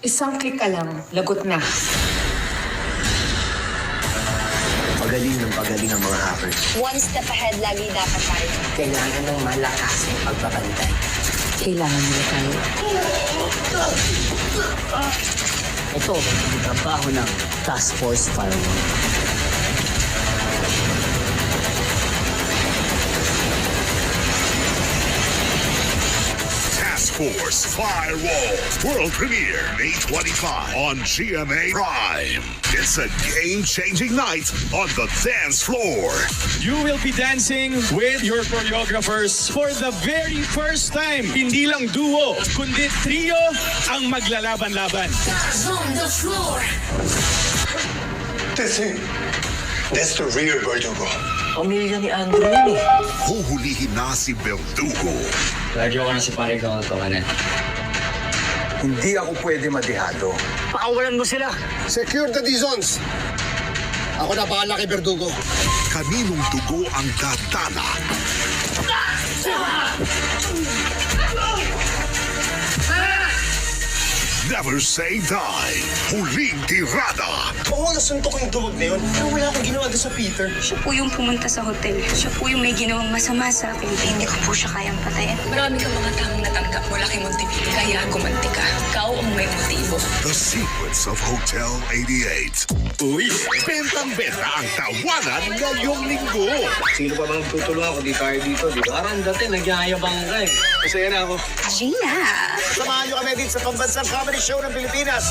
Isang click ka lang, lagot na. Pagaling ang mga hackers. One step ahead lagi dapat tayo. Kailangan ng malakas ang pagbabantay. Kailangan nila tayo. Ito, ang trabaho ng Task Force Firewall. Task Force Firewall. World premiere May 25 on GMA Prime. It's a game-changing night on the dance floor. You will be dancing with your choreographers for the very first time. Hindi lang duo, kundi trio ang maglalaban-laban. That's the real Verdugo. Pamilya ni Andrew yan eh. Huhulihin na si Verdugo. Radyo ko na si pare ko kawanan. Hindi ako pwede madihado. Pakawalan mo sila. Secure the D-zones. Ako na bahala kay Verdugo. Kaninong dugo ang dadana? Never say die. Huling tirada. Oo, nasuntok ko yung duwag na yun. Pero wala akong ginawa doon sa Peter. Siya po yung pumunta sa hotel. Siya po yung may ginawang masama sa akin. Hindi ko po siya kayang patayin. Marami kang mga tamang natanggap mula kay Monteville. Kaya gumanti ka. Ikaw ang may motibo. The Secrets of Hotel 88. Uy, bentang-benta ang tawanan ngayong linggo. Sino pa bang tutulungan ko? Di tayo dito, di ba? Parang dati nagyayabang ka eh. Masaya na ako. Gina! Samahan nyo kami din sa pambansang comedy show ng Pilipinas.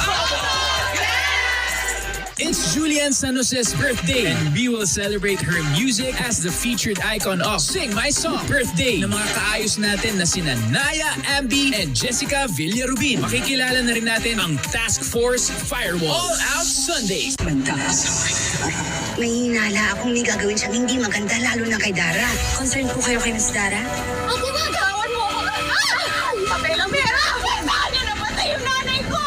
It's Julian San Jose's birthday, and we will celebrate her music as the featured icon of Sing My Song Birthday ng mga kaayos natin na sina Naya, Ambi, and Jessica Villarubin. Makikilala na rin natin ang Task Force Firewall. All Out Sundays. May hinala akong may gagawin siyang hindi maganda, lalo na kay Dara. Concerned po kayo kay Miss Dara? Ang gumagawan mo ako! Papel ang pera! Paano napatay yung nanay ko?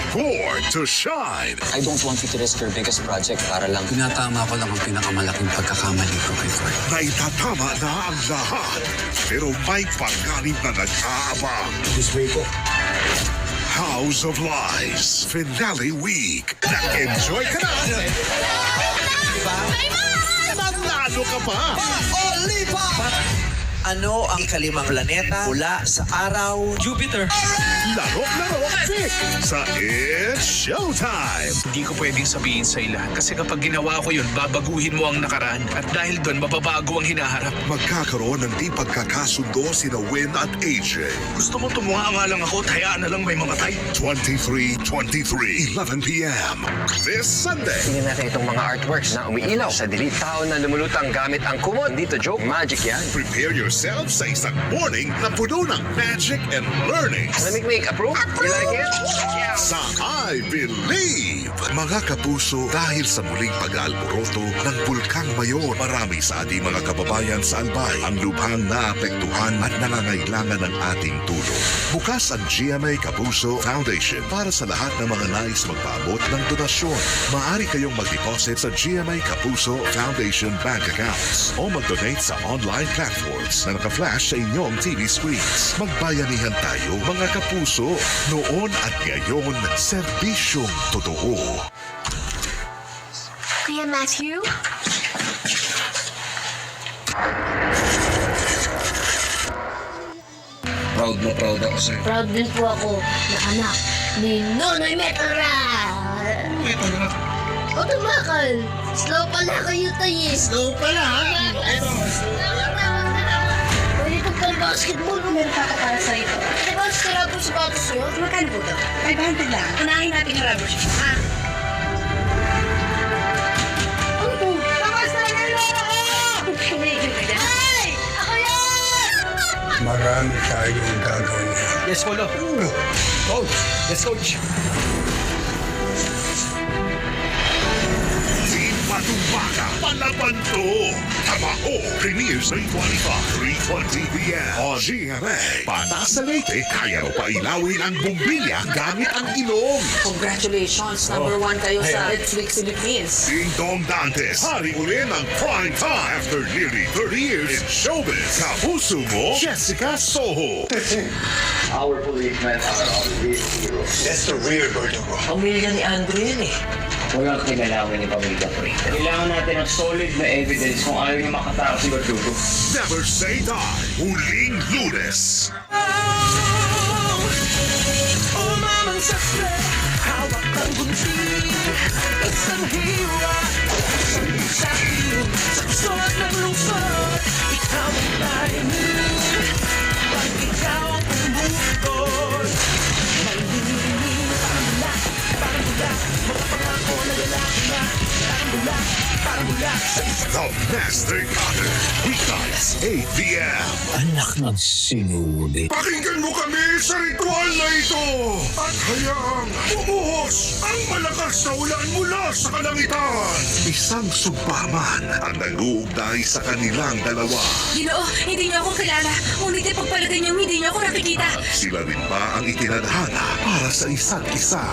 Born to shine. I don't want you to risk your biggest project para lang. Tinatama ko lang ang pinakamalaking pagkakamali ko kay Court. Naitatama na ang lahat. Pero may panganib na nag-aabang. This way po. House of Lies. Finale week. Nag-enjoy ka na. Manlalo ka pa. Ano ang ikalimang planeta mula sa araw? Jupiter. Laro-laro pick sa It's Showtime. Hindi ko pwedeng sabihin sa ilan kasi kapag ginawa ko yun, babaguhin mo ang nakaraan at dahil doon, mababago ang hinaharap. Magkakaroon ng di pagkakasundo sina Win at AJ. Gusto mo tumuha nga lang ako at hayaan na lang may mamatay? 23, 11 p.m. This Sunday. Tingnan natin itong mga artworks na umiilaw sa dilim. Tao na lumulutang gamit ang kumot. Dito, joke. Magic yan. Prepare yourself sa isang morning na puno ng magic and learnings. Make approve? You like it? Sa I Believe. Mga kapuso, dahil sa muling pag-aalboroto ng Bulkang Mayon, marami sa ating mga kababayan sa Albay ang lubhang naapektuhan at nangangailangan ng ating tulong. Bukas ang GMA Kapuso Foundation para sa lahat ng mga nais magpaabot ng donasyon. Maaari kayong mag-deposit sa GMA Kapuso Foundation bank accounts o mag-donate sa online platforms na naka-flash sa inyong TV screens. Magbayanihan tayo, mga kapuso, noon at ngayon, serbisyong totoo. Kuya Matthew? Proud na proud ako sa'yo. Proud din po ako na anak ni Nonoy Metra! O tumakal! Slow pala kayo tayo! Slow pala ha? Pwede ko pang basketball kung meron pa para sa ito. Diba sarado sa batos yun? Magkano po ito? 500 lang. Unahin natin yung rubber shoes. Ha? Ano po? Takas na nila! Ay! Ako yan! Marami tayong gagawin. Yes, Polo. Coach. Yes, Coach. Team Matumbaka, palaban to! Tamao, premieres May 25, 3:20 p.m. on GMA. Patas sa Leyte, kaya mo pailawin ang bumbilya gamit ang ilong. Congratulations, number 1 kayo sa Netflix Philippines. Ding Dong Dantes, hari uli ng prime time after nearly 30 years in showbiz. Kapuso mo, Jessica Soho. Our policemen are our real heroes. That's the real Verdugo. Pamilya ni Andrew yun eh. Walang kinalaman ni Pamilya Prito. Kailangan natin ng solid na evidence kung ayaw niya makatao si Verdugo. Never say die. Huling Lunes. Umamang sa sled, hawak ang gunting. Isang hiwa, sa iyo, sa sulat ng lungsod. Ikaw ang layunin, pag ikaw ang bumukod. Malilinig, parang bula, mga pangako na lalaki na. Parang bula, sa isang The Master Cutter. Weeknights, 8 p.m. Anak ng sinuli. Pakinggan mo kami sa ritual na ito at hayaang bumuhos ang malakas na ulan mula sa kalangitan. Isang sumbaman ang nag-uugnay sa kanilang dalawa. Ginoo, hindi niyo ako kilala. Ngunit ipagpalagay niyong hindi niyo ako nakikita. Sila rin ba ang itinadhana para sa isa't isa?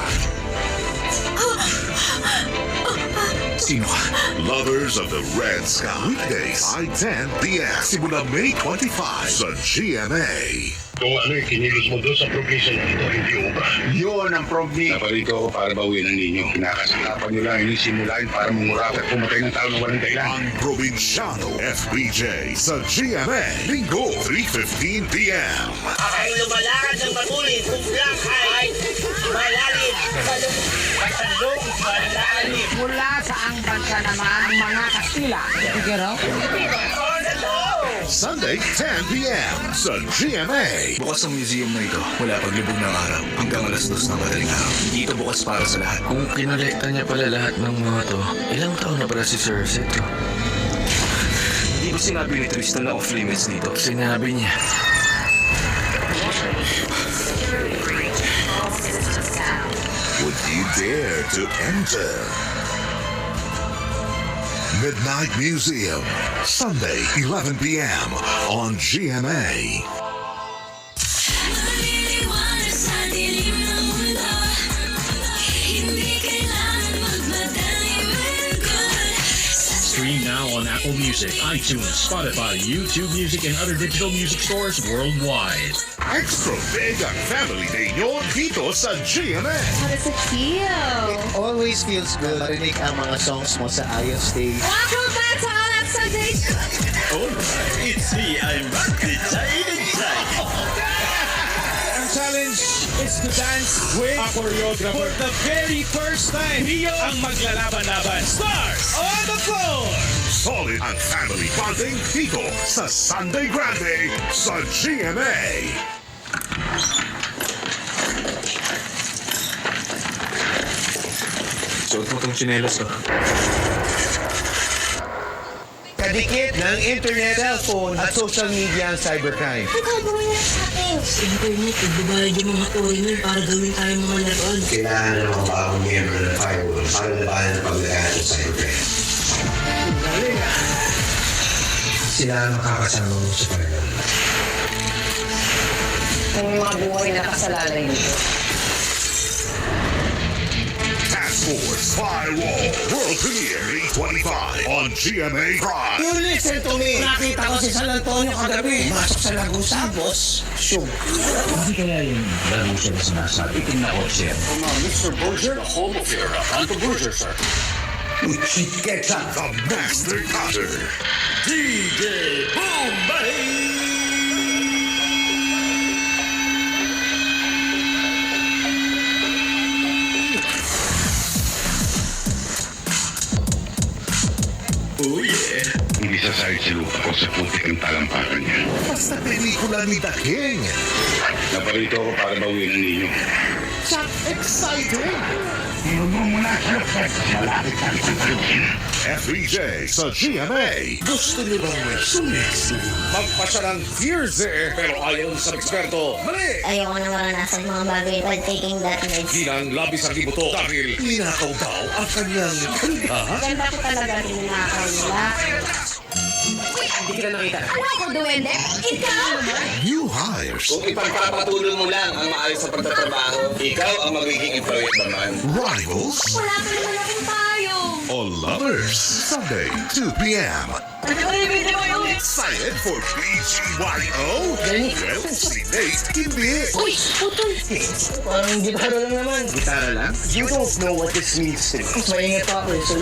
Sino ka? Lovers of the Red Sky. Weekdays, 5:10 p.m. Simula May 25 sa GMA. Kung ano yung kinilos mo doon sa probinsya na ito, hindi ubra. Yun ang probi. Naparito ako para bawiin ang ninyo. Kinakasakapan nyo lang yung simulain para mangurap at pumatay ng tao na walang dahilan. Ang Probinsyano FBJ sa GMA. Linggo, 3:15 p.m. Ay lumalakad ng patuloy kung black ay malalim. Patalong malalim. Mula sa ang bansa naman ang mga Kastila. Figaro? Sunday, 10 p.m. sa GMA. Bukas ang museum na ito. Wala paglubog ng araw. Hanggang alas 2 ng madaling araw. Dito bukas para sa lahat. Kung kinolekta niya pala lahat ng mga to, ilang taon na pala si Sir Seto? Hindi ba sinabi ni Tristan na off-limits dito? Sinabi niya. Would you dare to enter? Midnight Museum, Sunday, 11 p.m. on GMA. Maliliwanag sa dilim ng mundo. Hindi kailangan magmadali, we're good. Stream now on Apple Music, iTunes, Spotify, YouTube Music, and other digital music stores worldwide. Extra big ang family day nyo dito sa GMA. How does it feel? Always feels good marinig ang mga songs mo sa Ion Stage. Welcome back to All Up Sundays! It's me, I'm Ang challenge is to dance with a choreographer. For the very first time, Rio ang maglalaban-laban. Stars on the floor! Solid ang family bonding dito sa Sunday Grande sa GMA. Suot mo tong tsinelas ko. Kadikit ng internet, cellphone at social media ang cybercrime. Ikaw gawin na sa akin. Internet, magbabayad yung mga foreigner para gawin tayo mga laruan. Kailangan ng mga bagong miyembro ng firewall para labanan ang paglalaan ng cybercrime. Sila ang makakasama mo sa paglalaan. Yung mga buhay na kasalalay dito. Task Force Firewall World Premiere 8/25 on GMA Prime. You listen to me! Nakita ko si San Antonio kagabi. Masok sa Lagusa, boss. Show. Hindi kaya yung laro siya na sinasabi. Tingnan ko siya. Mr. Berger, home of your Uncle Berger, sir. Get up! The Master Cutter. DJ Bombay! Oh yeah! Hindi sasayad sa lupa o sa putik ang talampakan niya. Basta pelikula ni The King. Naparito ako para bawiin ang ninyo. Chuck, exciting! Tinugong mo na siya, Fred. Malapit na ang talukin. FVJ sa GMA. Gusto niyo bang may sumiksi? Magpasya ng fierce pero ayon sa eksperto. Mali! Ayoko na maranasan mga bagay while taking that meds. Di nang labis ang libuto dahil ninakaw daw ang kanyang ganda. Ganda ko talaga tinakaw nila. Ano ako, duwende? Ikaw? New hires, Kung ipagpapatuloy mo lang ang maayos sa pagtatrabaho, ikaw ang magiging employee naman. rivals, Wala pa naman akong payong. or lovers. Sunday, 2 p.m. Nag-video yung Excited for BGYO? Well, si Nate, hindi. Uy, putol! Parang gitara lang naman. Gitara lang? You don't know what this means to me. Maingat pa ako eh. So,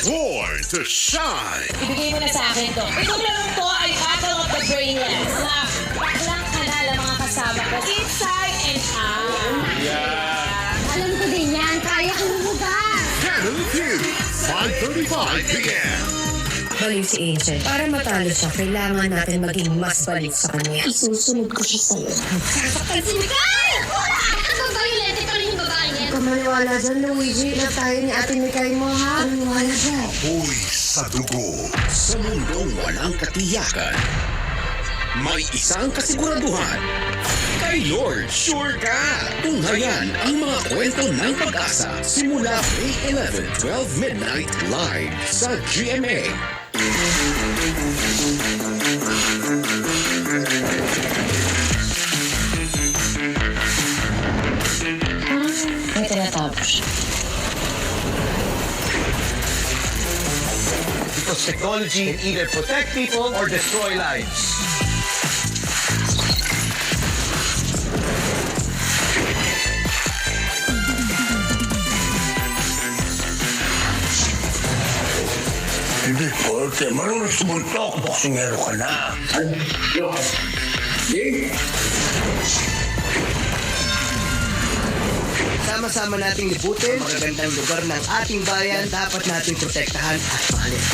Born to shine. Ibigay mo na sa akin to. Itong larong to ay Battle of the Brainless. Mga baklang kanala mga kasama ko. Inside and out. Alam ko din yan, kaya ko lumugas! Canon Q, 5:35 p.m. Baliw si Angel. Para matalo siya, kailangan natin maging mas baliw sa kanya. Isusunod ko siya sa'yo. Sasaktan si Mikay! Wala! Ang violente pa rin yung babae niya. Huwag ka maniwala dyan, Luigi. Na tayo ni Ate Mikay mo, ha? Maniwala dyan. Apoy sa dugo. Sa mundong walang katiyakan, may isang kasiguraduhan. Kay Lord, sure ka! Tunghayan ang mga kwento ng pag-asa simula May 11, 12 midnight live sa GMA. May tinatapos. because technology can either protect people or destroy lives. Hindi, Porte. Marunong sumuntok. Boksingero ka na. Sama-sama nating libutin ang magagandang lugar ng ating bayan. Dapat nating protektahan at mahalin.